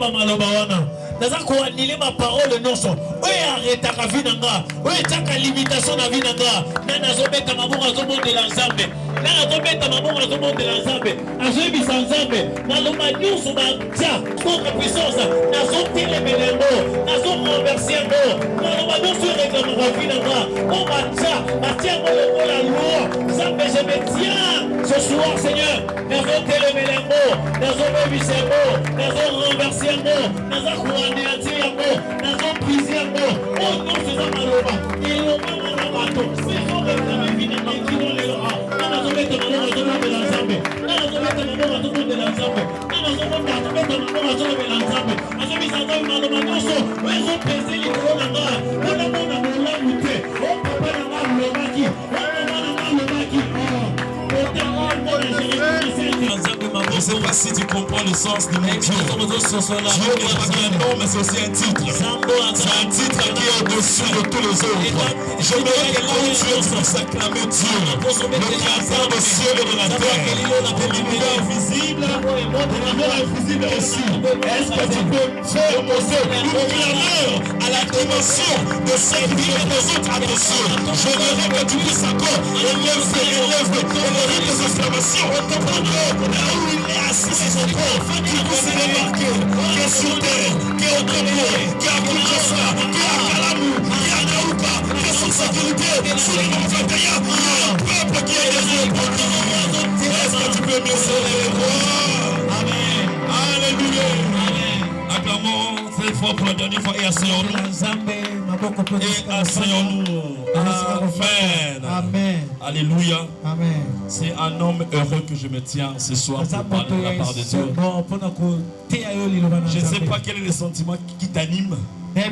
ba maloba wana. Naza ko annulé ma parole non so. Oye arrêta ka vinanga. Oye taka limitation na vinanga. Na nazobeta maboko azobondela nzambe. Na nazobeta maboko azobondela nzambe. Azobisa nzambe. Naloba nyonso ba tia contre puissance. Nazotele melengo. Nazokonverser ngo. Naloba nyonso réclame vinanga. On va tia ngo la loi. Nzambe je me tiens ce soir Seigneur. Nazotele melengo. Nazobebisa ngo. Nazokonverser ngo. Nazokonverser ngo. Nazoprise ngo. Oh non c'est ça maloba. Il y a un bateau. C'est qu'on réclame vinanga qui vont les lois. Nazobeta maboko azobondela nzambe. Nazobeta maboko azobondela nzambe. Nazobeta maboko azobondela nzambe. Azobisa nzambe maloba nyonso. Ezopese likolo na nga. Wana mona molamu te. O papa na nga alobaki. Wana mwana nga alobaki. Je ne sais pas si tu comprends le sens de mon Dieu. Dieu n'est pas qu'un nom, mais c'est aussi un titre. C'est un titre qui est au-dessus de tous les autres. Je mets que Dieu puisse acclamer Dieu, le créateur des cieux et de la terre, des lumières visibles, des lumières invisibles aussi. Est-ce que tu peux faire poser une clameur à la dimension de celle qui est des autres à tes cieux? Je voudrais que tu puisses encore élever des exclamations. Là où il est assis sur son trône, qui puisse démarquer, qui est sur terre, qui est au Congo, qui est à Kinshasa, qui est à Kalamou, qui est à Naouka, qui est sur sécurité, sur les monts 21, il y a un peuple qui est désolé pour lui. Est-ce que tu peux mieux serrer les voix? Amen. Alléluia. Amen. Acclamons cette fois pour la dernière fois et asseyons-nous. Et asseyons-nous. Amen. Amen. Alléluia. Amen. C'est un homme heureux que je me tiens ce soir pour parler de la part de Dieu. Je ne sais pas quel est le sentiment qui t'anime. Mais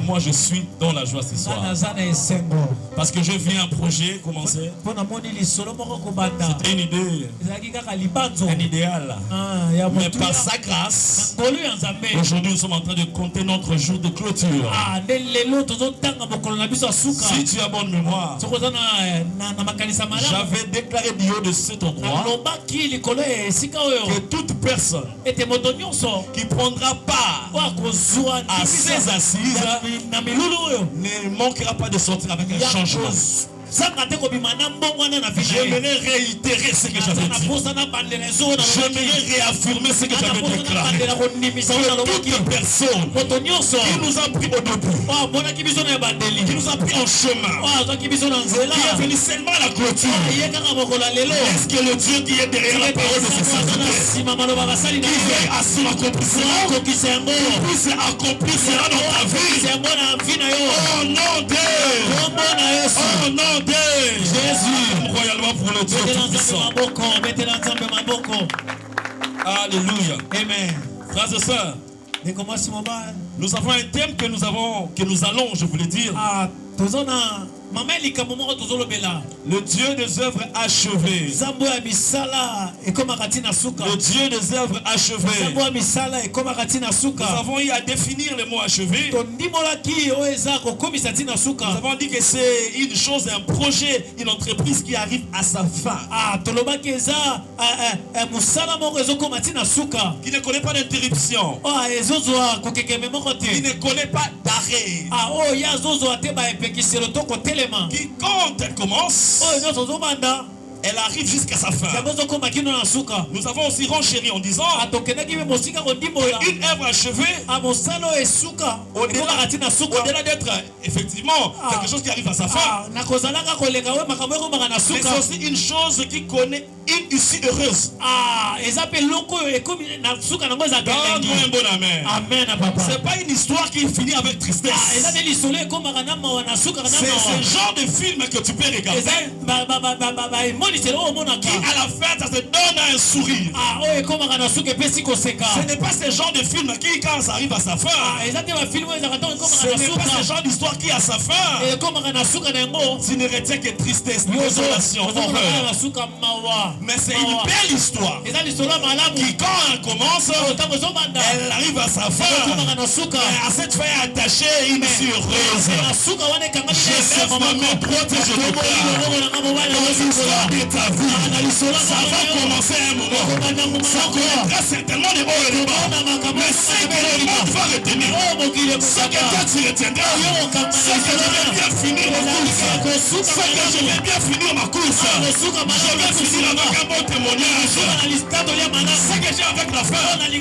moi je suis dans la joie ce soir. Parce que je vis un projet commencer. C'était une idée, un idéal. Mais par sa grâce, aujourd'hui nous sommes en train de compter notre jour de clôture. Si tu as bonne mémoire, j'avais déclaré du haut de cet endroit que toute personne qui prendra part à ces assises ne manquera pas de sortir avec un changement. J'aimerais réitérer ce que j'avais dit. J'aimerais réaffirmer ce que j'avais déclaré. Toute personne qui nous a pris au début, qui nous a pris en chemin, qui est venu seulement à la clôture, est-ce que le Dieu qui est derrière la parole de ce société, qui veille à son accomplissement, qui puisse accomplir cela dans ta vie? Au nom de au nom de Jésus, royalement pour le Dieu tout-puissant. Alléluia. Amen. Frères et sœurs, nous avons un thème que nous allons, je voulais dire. Le Dieu des œuvres achevées. Le Dieu des œuvres achevées. Nous avons eu à définir le mot achevé. Nous avons dit que c'est une chose, un projet, une entreprise qui arrive à sa fin. Qui ne connaît pas d'interruption. Qui ne connaît pas d'arrêt. Qui quand elle commence, elle arrive jusqu'à sa fin. Nous avons aussi renchéri en disant une œuvre achevée, au-delà d'être effectivement quelque chose qui arrive à sa fin, mais c'est aussi une chose qui connaît une issue heureuse. Donne-moi un bon amen. C'est pas une histoire qui finit avec tristesse. C'est ce genre de film que tu peux regarder qui à la fin ça te donne un sourire. Ce n'est pas ce genre de film qui quand ça arrive à sa fin, ce n'est pas ce genre d'histoire qui à sa fin tu ne retiens que tristesse, désolation, horreur. Mais c'est une belle histoire qui, quand elle commence, elle arrive à sa fin. À cette fin attachée, une fille heureuse. Je lève ma main droite et je déclare dans l'histoire de ta vie, ça va commencer un moment. Ça connaîtra certainement des hauts et des bas. Mais ce que le monde va retenir, ce que toi tu retiendras, c'est que je vais bien finir ma course. C'est que je vais bien finir ma course. Je vais finir avec un bon témoignage. C'est que j'ai avec la fin. Le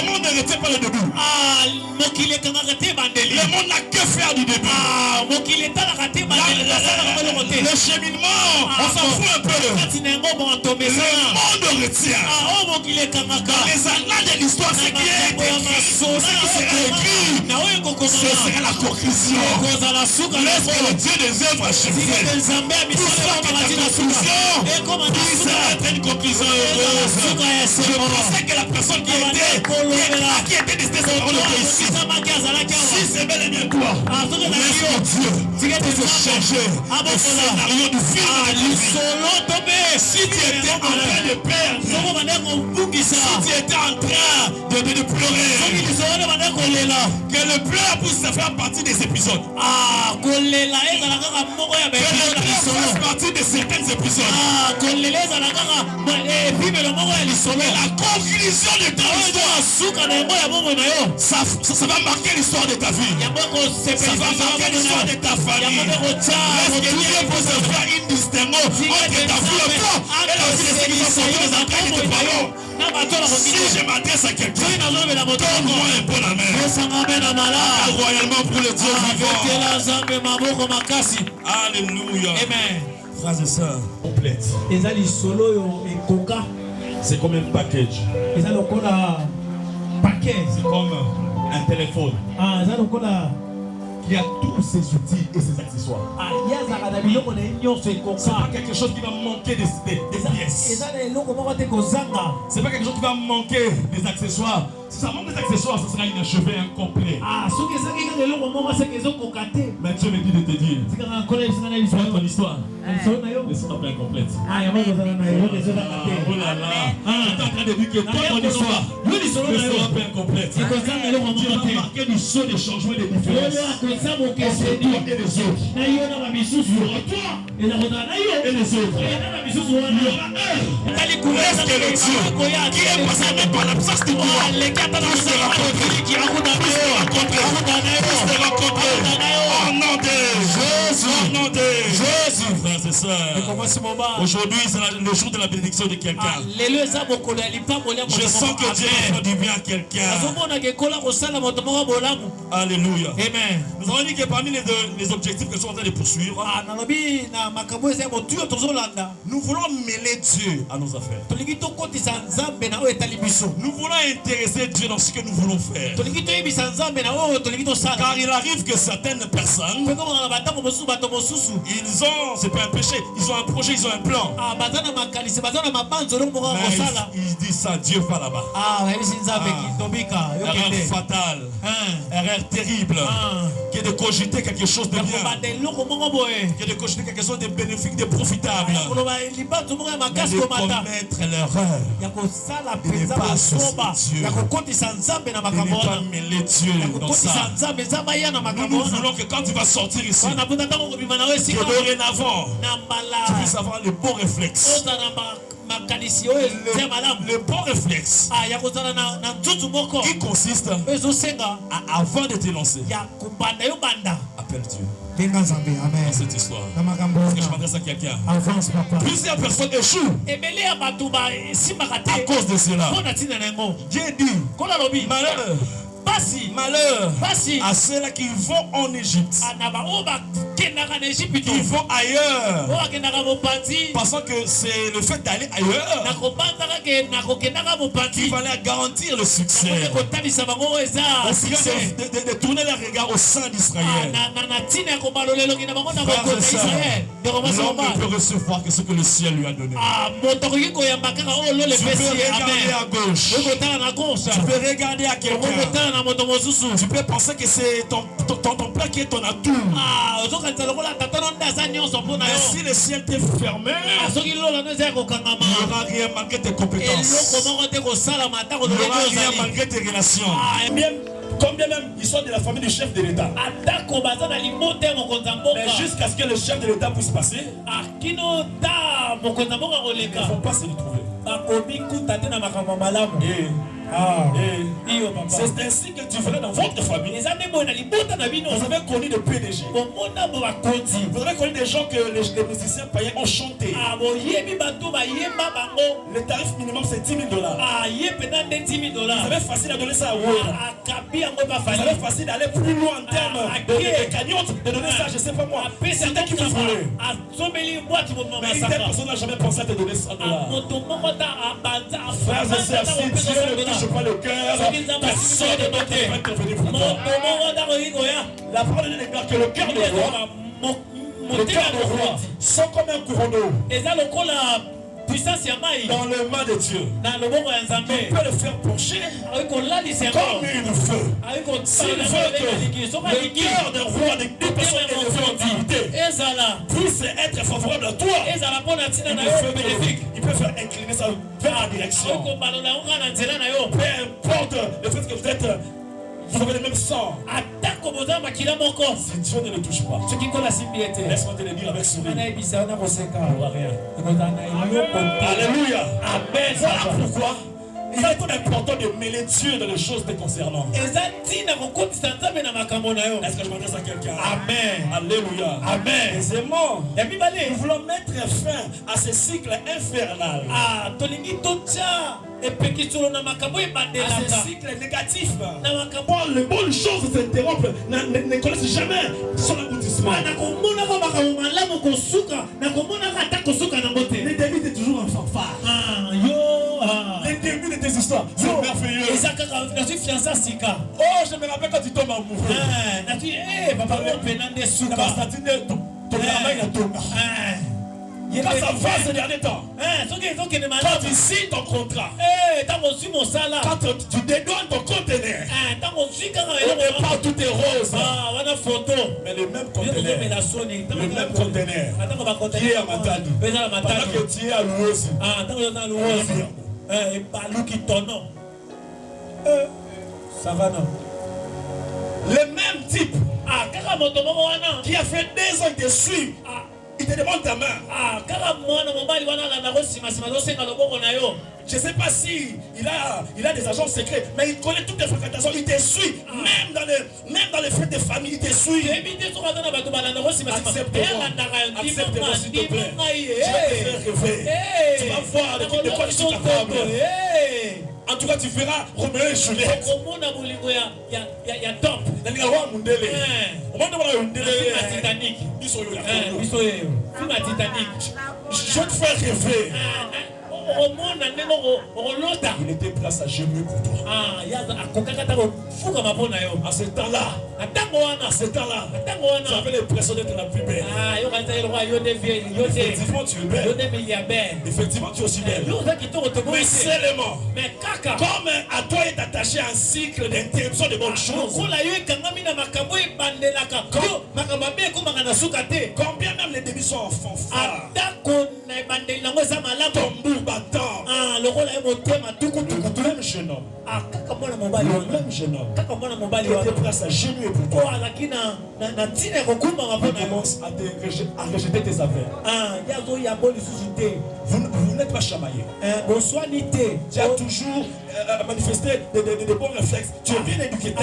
monde ne retient pas le début. Le monde n'a que faire du début. Le cheminement, on s'en fout un peu. Le monde retient. Dans les annales de l'histoire, ce qui est écrit, ce qui sera écrit, ce sera la conclusion. Lorsque le Dieu des œuvres achèverait, pour faire que la conclusion puisse être une conclusion heureuse. Je pensais que la personne qui était décidée sur le ici, si c'est bel et bien toi, laisse Dieu te changer le scénario du film. Si tu étais en train de perdre, si tu étais en train de pleurer, que le pleur puisse faire partie des épisodes. Que le pleur fasse partie de certains épisodes. Et la conclusion de ta histoire, ça va marquer l'histoire de ta vie. Ça va marquer l'histoire de ta famille. Est-ce que Dieu peut se faire une distinction entre ta vie et toi et la vie de ceux qui sont sortis des entrailles de tes parents? Si je m'adresse à quelqu'un, donne-moi un bon amen. Royalement pour le Dieu vivant. Alléluia. Amen. Frères et sœurs, complète. C'est comme un package. C'est comme un téléphone. Il y a tous ses outils et ses accessoires. C'est pas quelque chose qui va manquer des pièces. C'est pas quelque chose qui va manquer des accessoires. Si ça manque des accessoires, ce sera inachevé, incomplet. Mais Dieu me dit de te dire, c'est ton histoire. Ne sera pas incomplète. Oh là là. Tu es en train de dire que ton histoire ne sera pas incomplète. Dieu va marquer du saut des changements et des différences. Entre toi et les autres. Il y aura toi et les autres. Il y aura un. Est-ce que le Dieu qui est passé par l'absence du pouvoir pour se rencontrer, au nom de Jésus, au nom de Jésus, frères et sœurs. Aujourd'hui, c'est le jour de la bénédiction de quelqu'un. Je sens que Dieu va faire du bien à quelqu'un. Alléluia. Amen. Nous avons dit que parmi les objectifs que nous sommes en train de poursuivre, nous voulons mêler Dieu à nos affaires. Nous voulons intéresser Dieu dans ce que nous voulons faire. Car il arrive que certaines personnes, ils ont, c'est pas un péché, ils ont un projet, ils ont un plan. Mais ils disent ça, Dieu va là-bas. Erreur fatale, erreur terrible, qui est de cogiter quelque chose de bien, qui est de cogiter quelque chose de bénéfique, de profitable. Mais de commettre l'erreur, de ne pas associer Dieu, de ne pas mêler Dieu dans ça. Nous voulons que quand tu vas sortir ici, que dorénavant, tu puisses avoir le bon réflexe. Le bon réflexe qui consiste à, avant de te lancer, appelle Dieu. Dans cette histoire, est-ce que je m'adresse à quelqu'un? Plusieurs personnes échouent à cause de cela. Dieu dit malheur à ceux-là qui vont en Égypte, qui vont ailleurs, parce que c'est le fait d'aller ailleurs qui va leur garantir le succès. De tourner les regards au sein d'Israël. L'homme ne peut recevoir que ce que le ciel lui a donné. Tu peux regarder à gauche, tu peux regarder à quelqu'un, tu peux penser que c'est ton plat qui est ton atout. Mais si le ciel t'est fermé, il n'y aura rien malgré tes compétences. Il n'y aura rien malgré tes relations. Combien même ils sont de la famille du chef de l'État. Mais jusqu'à ce que le chef de l'État puisse passer, ils ne vont pas se retrouver. C'est ainsi que tu verras dans votre famille. Vous avez connu des PDG. Vous avez connu des gens que les musiciens païens ont chanté. Le tarif minimum c'est 10 000 $. Vous avez facile à donner ça à vous. Vous avez facile d'aller plus loin en termes de cagnotte, de donner ça, je ne sais pas moi. C'est toi qui vous voulez. Mais une telle personne n'a jamais pensé à te donner 100 $. Frères et sœurs, si Dieu ne touche pas le cœur, personne ne peut intervenir pour toi. La parole de Dieu déclare que le cœur de roi sont comme un courant d'eau dans le main de Dieu. Il peut le faire pencher comme une feu. S'il veut que le cœur d'un roi, des personnes élevées en dignité, puisse être favorable à toi, il peut faire incliner ça vers la direction. Peu importe le fait que vous avez le même sang. Si Dieu ne le touche pas, laisse-moi te le dire avec sourire. Alléluia. Amen. Voilà pourquoi il est très important de mêler Dieu dans les choses te concernant. Est-ce que je m'adresse à quelqu'un? Amen. Alléluia. Amen. Deuxièmement, nous voulons mettre fin à ce cycle infernal. À ce cycle négatif. Les bonnes choses s'interrompent, ne connaissent jamais son aboutissement. Les débuts étaient toujours en fanfare. Les débuts de tes histoires, c'est merveilleux. Oh, je me rappelle quand tu tombes amoureux. Quand ça va ces derniers temps, quand tu signes ton contrat, quand tu dédouanes ton conteneur, au départ tout est rose, mais le même conteneur qui est à Matadi, pendant que tu es à Louosi, le même type qui a fait 2 ans dessus. Il te demande ta main. Je ne sais pas si il a des agents secrets, mais il connaît toutes les fréquentations. Il te suit. Même dans les fêtes de famille, il te suit. Accepte-moi s'il te plaît. Tu vas te faire rêver. Tu vas voir de quoi tu es capable. En tout cas, tu verras Roméo et Juliette. Je te fais rêver. Il était prêt à s'agenouiller pour toi. À ce temps-là, tu avais l'impression d'être la plus belle. Effectivement, tu es belle. Effectivement, tu es aussi belle. Mais seulement, comme à toi est attaché un cycle d'interruption de bonnes choses, combien même les débuts sont en fanfare, tambour battant, le même jeune homme, qui était prêt à s'agenouiller pour toi, commence à rejeter tes affaires. Vous n'êtes pas chamaillé. Tu as toujours manifesté des bons réflexes. Tu es bien éduqué.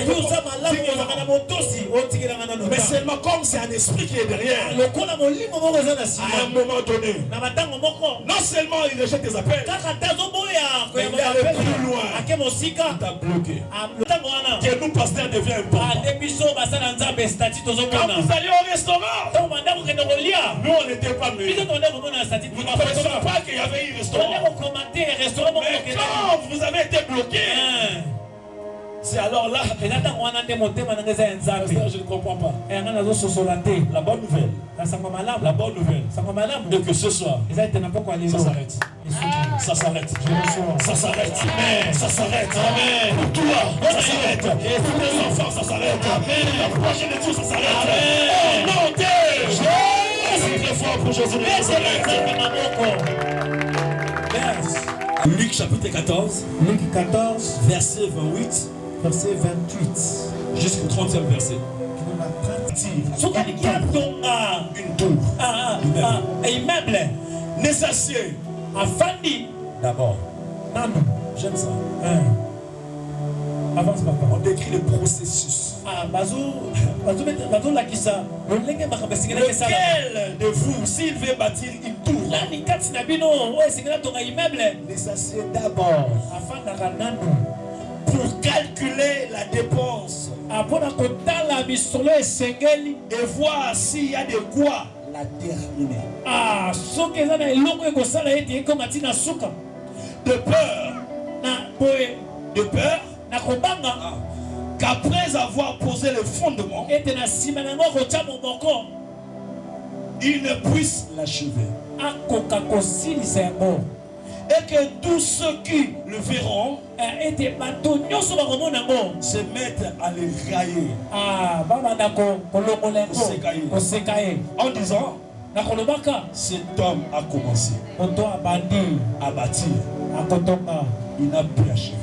Mais seulement comme c'est un esprit qui est derrière, à un moment donné, non seulement il rejette tes appels, mais il est allé plus loin. Il t'a bloqué. Que nous, pasteur, devient important. Quand vous allez au restaurant, nous on n'était pas mieux. Vous ne pensez pas qu'il y avait un restaurant. Mais quand vous avez été bloqué, c'est alors là, je ne comprends pas. La bonne nouvelle, de que ce soir, ça s'arrête. Ça s'arrête. Ça s'arrête. Ça s'arrête. Pour toi, ça s'arrête. Pour tes enfants, ça s'arrête. Pour ta prochaine étude, ça s'arrête. Oh non, Dieu! très fort pour Jésus de Nazareth. Luc chapitre 14. Luc 14. Verset 28. Verset 28. Jusqu'au 30e verset. Une tour. Immeuble. Nécessaire. Afandi. D'abord. Nano. J'aime ça. Avance papa. On décrit le processus. Lequel de vous, s'il veut bâtir une tour, nécessaire d'abord pour calculer la dépense et voir s'il y a de quoi la terminer. De peur qu'après avoir posé le fondement, il ne puisse l'achever. Et que tous ceux qui le verront se mettent à le railler. En disant, cet homme a commencé à bâtir. Il n'a pu achever.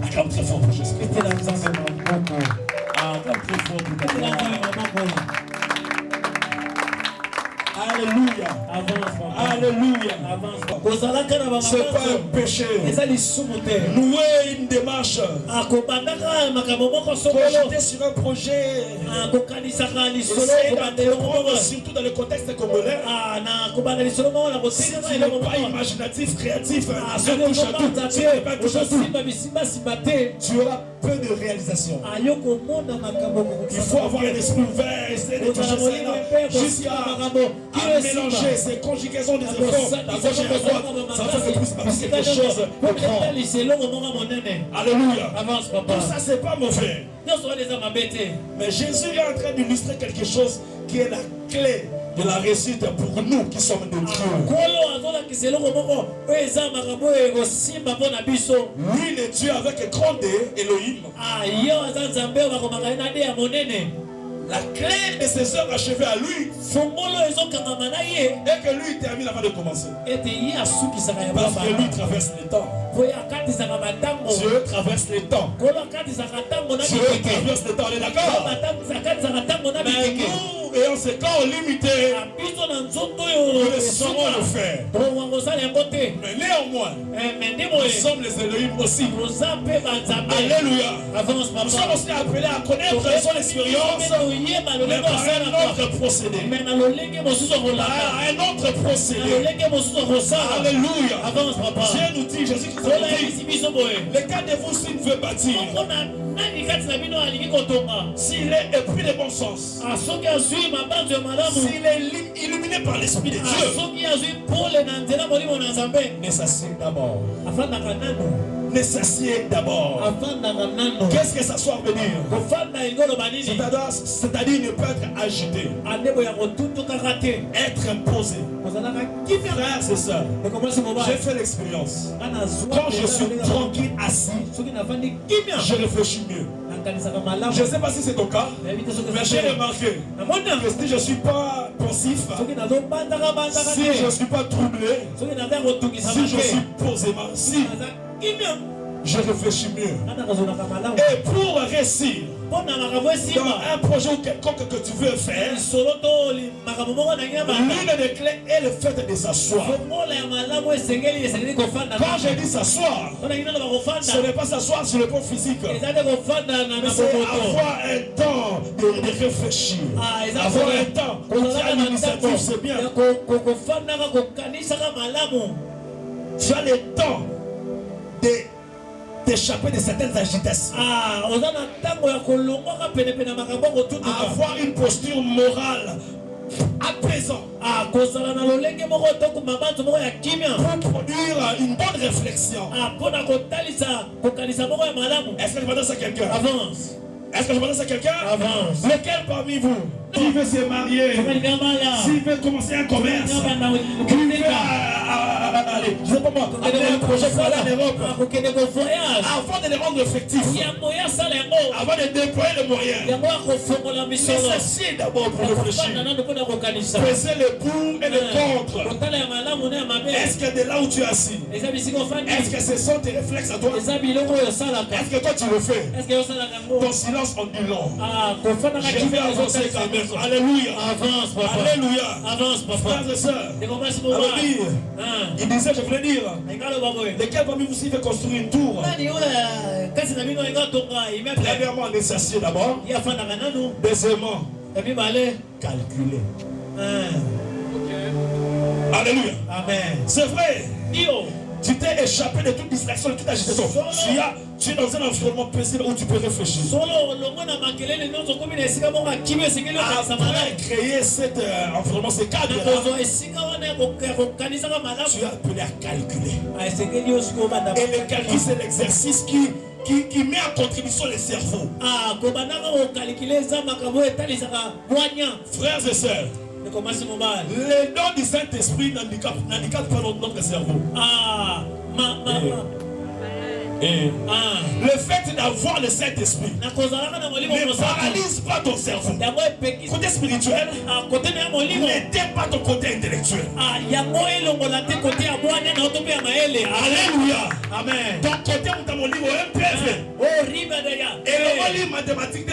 Acclame très fort pour Jésus. Acclame très fort pour Jésus. Alléluia. Alléluia. C'est pas un péché. Louer une démarche. Projeter sur un projet. Essayer d'entreprendre, surtout dans le contexte congolais. Si tu n'es pas imaginatif, créatif, tu auras peu de réalisation. Il faut avoir un esprit ouvert, essayer de toucher cela jusqu'à mélanger ces conjugaisons des efforts à gauche et à droite. Ça va faire que puisse bâtir quelque chose de grand. Alléluia. Tout ça, c'est pas mauvais. Mais Jésus est en train d'illustrer quelque chose qui est la clé de la réussite pour nous qui sommes de Dieu. Lui, le Dieu avec grand D, Elohim. La clé de ses œuvres achevées à lui, et que lui termine avant de commencer. Parce que lui traverse le temps. Dieu traverse le temps. Dieu traverse le temps, on est d'accord? Mais nous, ayant ce corps limité, nous ne saurons le faire. Mais néanmoins, nous sommes les Elohim aussi. Alléluia. Nous sommes aussi appelés à connaître son expérience, mais par un autre procédé. Un autre procédé. Alléluia. Dieu nous dit, Jésus nous dit, lequel de vous s'il veut bâtir, s'il est épris de bon sens, s'il est illuminé par l'Esprit de Dieu, nécessaire d'abord. Nécessaire d'abord. Qu'est-ce que ça soit venir? C'est-à-dire ne pas être agité, être imposé. Frères et sœurs, j'ai fait l'expérience. Quand je suis tranquille assis, je réfléchis mieux. Je ne sais pas si c'est ton cas, mais j'ai remarqué que si je ne suis pas pensif, si je ne suis pas troublé, si je suis posément, si je réfléchis mieux. Et pour réussir dans un projet ou quelconque que tu veux faire, l'une des clés est le fait de s'asseoir. Quand je dis s'asseoir, ce n'est pas s'asseoir sur le plan physique, mais c'est avoir un temps de réfléchir, avoir un temps où tu as l'initiative, c'est bien. Tu as le temps d'échapper de certaines agitations. Avoir une posture morale apaisante. Pour produire une bonne réflexion. Est-ce que je m'adresse à quelqu'un? Avance. Est-ce que je m'adresse à quelqu'un? Avance. Lequel parmi vous qui veut se marier, s'il veut commencer un commerce, qui veut allez, je sais pas moi, amener un projet pour aller en Europe. Avant de les rendre effectifs, avant de déployer les moyens, nécessite d'abord pour réfléchir. Peser le pour et le contre. Est-ce que de là où tu es assis, est-ce que ce sont tes réflexes à toi? Est-ce que toi tu le fais? Ton silence en dit long. Je vais avancer quand même. Alléluia. Avance, papa. Alléluia. Avance, papa. Frères et sœurs, il disait, je voulais dire, lesquels parmi vous veut construire une tour? Premièrement, on est s'assied d'abord. Deuxièmement, calculer. Alléluia. Amen. C'est vrai. Tu t'es échappé de toute distraction, de toute agitation. Tu es dans un environnement paisible où tu peux réfléchir. Après créer cet environnement, ce cadre, tu es appelé à calculer. Et le calcul, c'est l'exercice qui met en contribution le cerveau. Frères et sœurs, le don du Saint-Esprit n'handicape pas notre cerveau. Le fait d'avoir le Saint-Esprit ne paralyse pas ton cerveau. Côté spirituel, n'éteint pas ton côté intellectuel. Alléluia. Amen. Ton côté où tu as mon livre MPF. Et le livre mathématique de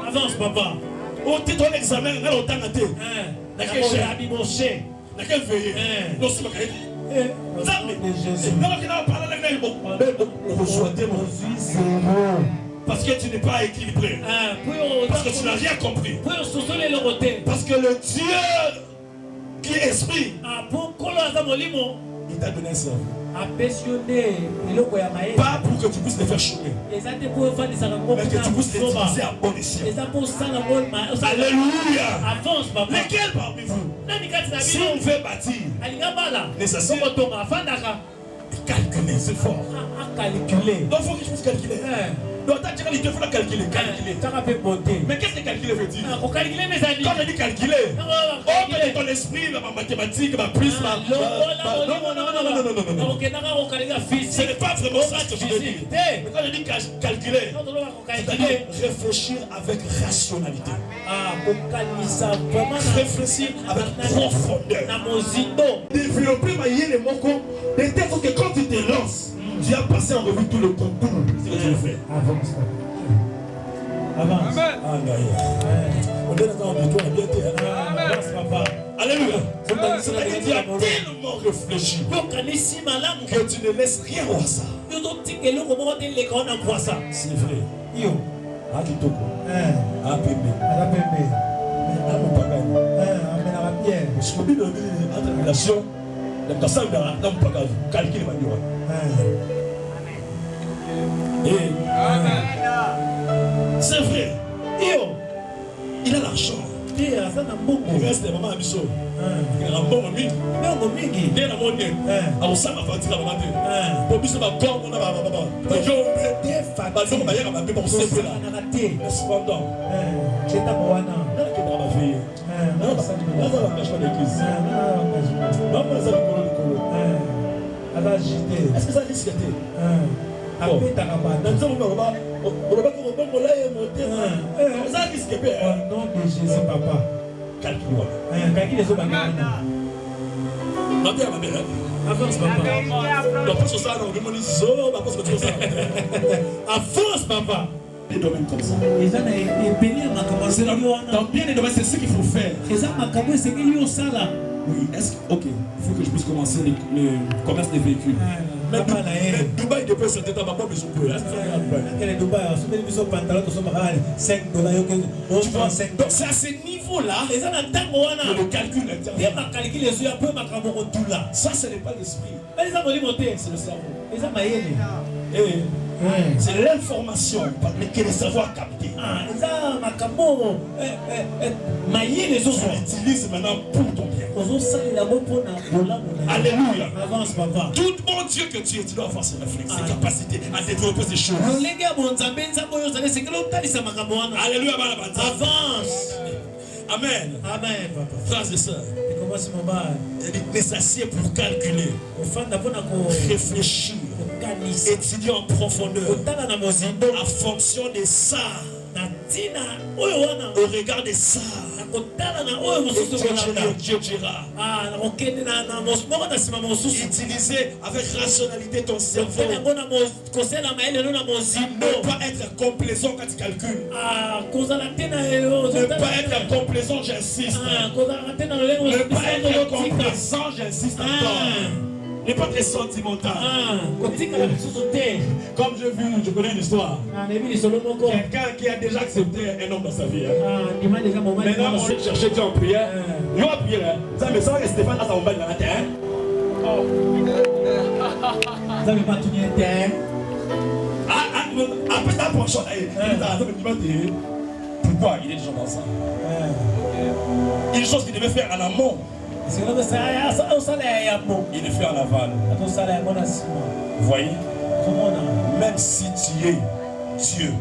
avance, papa. Au titre de l'examen, on a autant de temps. Laquelle veille? Non, c'est pas parce que tu n'es pas équilibré. Parce que tu n'as rien compris. Parce que le Dieu qui est esprit, il t'a donné un cerveau. Pas pour que tu puisses les faire chômer, mais que tu puisses les utiliser à bon escient. Alléluia. Lesquels parmi vous, si on veut bâtir, nécessaire calculer, c'est fort. Donc il faut que tu puisses calculer. Donc il te faut calculer. Mais qu'est-ce que calculer veut dire? Quand je dis calculer, oh, ton esprit, ma mathématique, ma plus, non. Ce n'est pas vraiment ça que je veux dire. Mais quand je dis calculer, c'est-à-dire réfléchir avec rationalité. Réfléchir avec profondeur. Développer les mots de telle sorte que quand tu te lances, tu as passé en revue tout le contour. C'est ce que tu le fais. Avance. Avance. On est dans un tour bien. Avance, papa. Alléluia. C'est-à-dire que tu as tellement réfléchi que tu ne laisses rien au hasard. C'est vrai. Yo. Akitoko. Apembe. Amupagani. Pierre. Je peux dire entre relation. Calcule c'est vrai. Il a l'argent. Il reste des mamans à Bissot. Il a un bon ami. Il a un bon ami. Alors ça m'a fait dire à maman. Pour Bissot, ma corps, on a ma maman. Cependant, c'est ta moana. Ma fille. Non, ça ne va pas l'engagement d'église. Est-ce que ça risque d'être? Au nom de Jésus, papa. Calcule-moi. Avance, papa. Des domaines comme ça. Dans bien des domaines, c'est ce qu'il faut faire. Oui, est-ce que, ok, il faut que je puisse commencer le commerce des véhicules. Mais Dubaï, depuis ce temps, ma besoin de donc c'est à ce niveau-là que le calcul intervient. Ça, ce n'est pas l'esprit, c'est le cerveau. C'est l'information que les savoirs captés. Tu l'utilises maintenant pour ton bien. Alléluia. Avance, papa. Tout bon Dieu que tu es, tu dois avoir ses réflexes, ses capacités à développer ces choses. Alléluia. Avance. Amen. Amen, papa. Frères et sœurs, Il dit, mais s'assied pour calculer, réfléchir, étudier en profondeur, en fonction de ça, au regard de ça. Dieu dira. Utiliser avec rationalité ton cerveau. Ne pas être complaisant quand tu calcules. Ne pas être complaisant, j'insiste. Ne pas être complaisant, j'insiste encore. Ne pas être sentimental. Comme je connais une histoire. Quelqu'un qui a déjà accepté un homme dans sa vie. Maintenant, on cherchait Dieu en prière. Il va prier. Ça me semble que Stéphane a sa bombe dans la terre. Vous n'avez pas tenu un terrain. Après ça, pour chanter, pourquoi il est déjà dans ça? Une chose qu'il devait faire en amont. Il le fait en aval. Vous voyez? Même si tu es Dieu,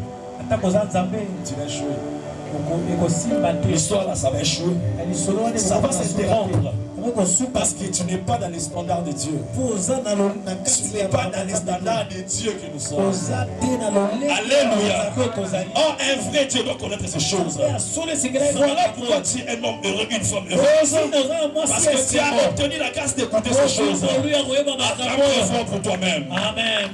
tu vas échouer. L'histoire là, ça va échouer. Ça va s'interrompre. Parce que tu n'es pas dans les standards de Dieu. Tu n'es pas dans les standards de Dieu que nous sommes. Alléluia. Oh, un vrai Dieu doit connaître ces choses. Voilà pourquoi tu es un homme heureux, une femme heureuse. Parce que tu as obtenu la grâce d'écouter ces choses. Acclame très fort pour toi-même. Amen.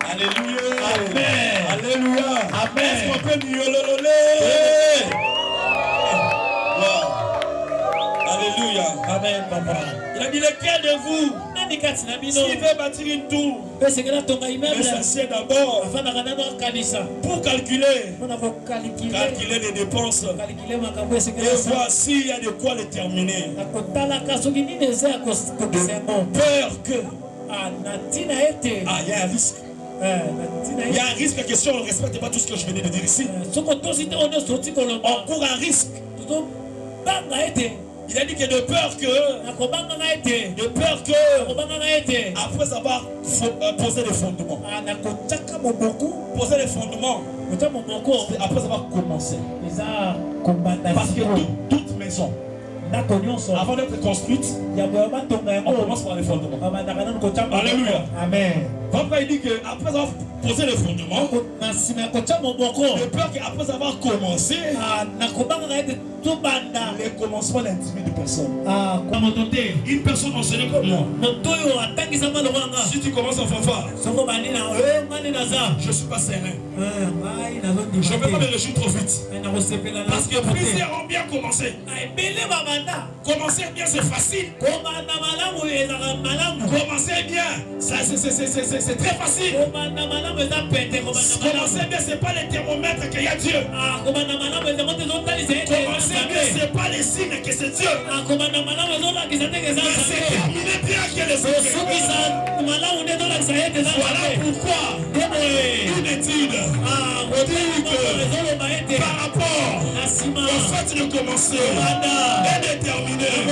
Alléluia. Amen. Alléluia. Amen. Est-ce qu'on peut miauler? Alléluia. Amen, papa. Il a dit lequel de vous, s'il veut bâtir une tour, il s'assied d'abord pour calculer les dépenses et voir s'il y a de quoi les terminer. Peur que il y a un risque. Il y a un risque que si on ne respecte pas tout ce que je venais de dire ici, on court un risque. Il a dit que de peur que après avoir posé les fondements, après avoir commencé, parce que toute maison, avant d'être construite, on commence par les fondements. Alléluia. Amen. Papa il dit qu'après avoir posé les fondements, de peur qu'après avoir commencé, les commencements n'intimident personne. Une personne enseignée comme moi, si tu commences en fanfare, je ne suis pas serein. Je ne peux pas me réjouir trop vite. Parce que plusieurs ont bien commencé. Commencer bien, c'est facile. Commencer bien, c'est très facile. Commencer bien, c'est pas le thermomètre qu'il y a Dieu. Commencer bien, c'est pas les signes que c'est Dieu. Mais c'est terminer bien que les signes. Voilà pourquoi une étude dit que par rapport au fait de commencer et de terminer, il a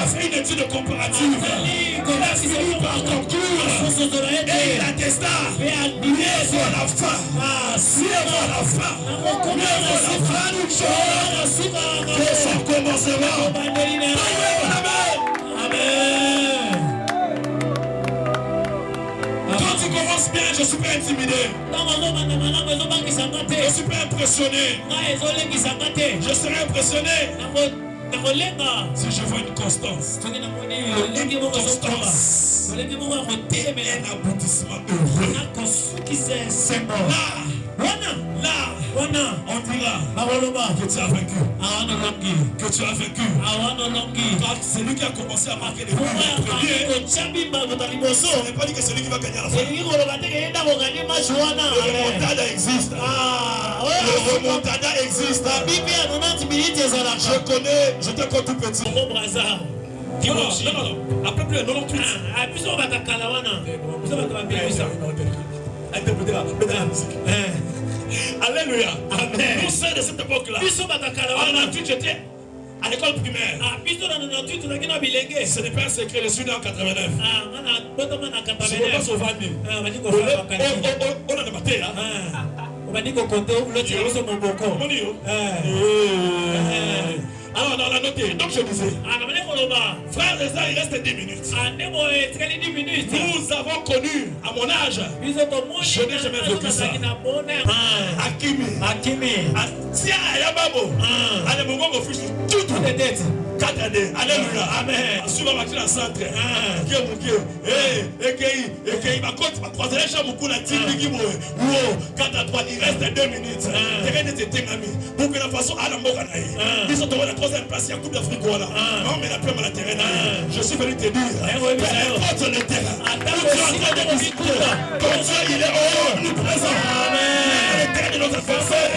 fait une étude comparative. Il a fini par conclure et il attesta mieux vaut la fin. Mieux vaut la fin. Mieux vaut la fin que son commencement. Amen. Quand tu commences bien, je ne suis pas intimidé. Je ne suis pas impressionné. Je serai impressionné si je vois une constance. Une constance. Et un aboutissement heureux. Là, on dira que tu as vaincu. Que tu as vaincu. Quand c'est lui qui a commencé à marquer les premiers. Ce n'est pas dit que c'est lui qui va gagner à la fin. Le remontada existe. Le remontada existe. Je te connais tout petit. Non. Après plus de 98. Alléluia. Amen. Nous sommes de cette époque-là. En 98, j'étais à l'école primaire. Ce n'est pas un secret, je suis né en 89. Je ne peux pas sauver. On a des matins. Alors, on a noté. Donc, je disais, frères et sœurs, il reste 10 minutes. Nous avons connu, à mon âge, je n'ai jamais vécu ça. Akimi. Tiens, Yababo. Allez, mon bon fils, tout les dettes. 4 années. Alléluia. Amen. Souvent, on va dans le centre. Il reste 2 minutes. Pour que la façon à la mort, ils sont tombés la 3e place. Il y a Coupe d'Afrique. On met la plume à la terrain. Je suis venu te dire, contre le terrain. Ton Dieu, il est omniprésent. Le terrain de notre adversaire.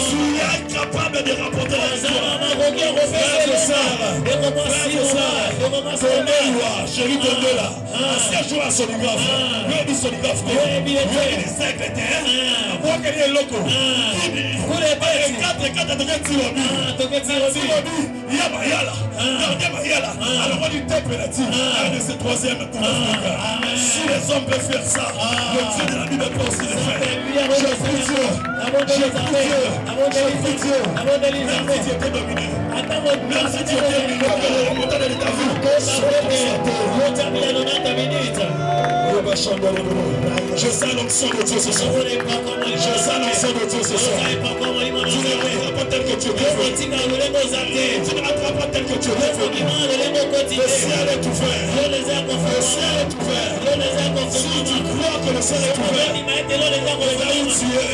Tu es capable de rapporter la victoire. Chérie de là, ancien joueur à sonographe, lui dit sonographe, lui dit secrétaire, moi qui est loco, pour les 4 devient Tirobi, il y a Mayala, alors on dit temple là, un de ces 3e pour l'Afrique. Si les hommes peuvent faire ça, le Dieu de la Bible peut aussi le faire. Je prie Dieu, merci Dieu t'es dominé, merci Dieu t'es dominé, le montant de l'état vu. Je sens l'onction de Dieu ce soir. Je sens l'onction de Dieu ce soir. Tu ne rentreras pas tel que tu es fait. Tu ne rentreras pas tel que tu es fait. Le ciel est ouvert. Le ciel est ouvert. Si tu crois que le ciel est ouvert, là où tu es,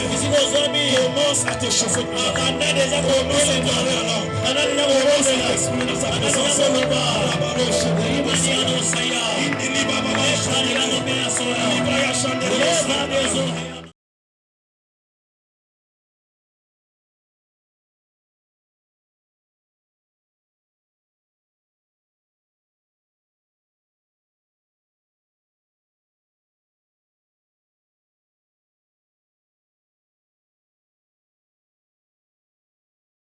commence à te chauffer. Commence à parler alors. Commence à exprimer dans sa présence.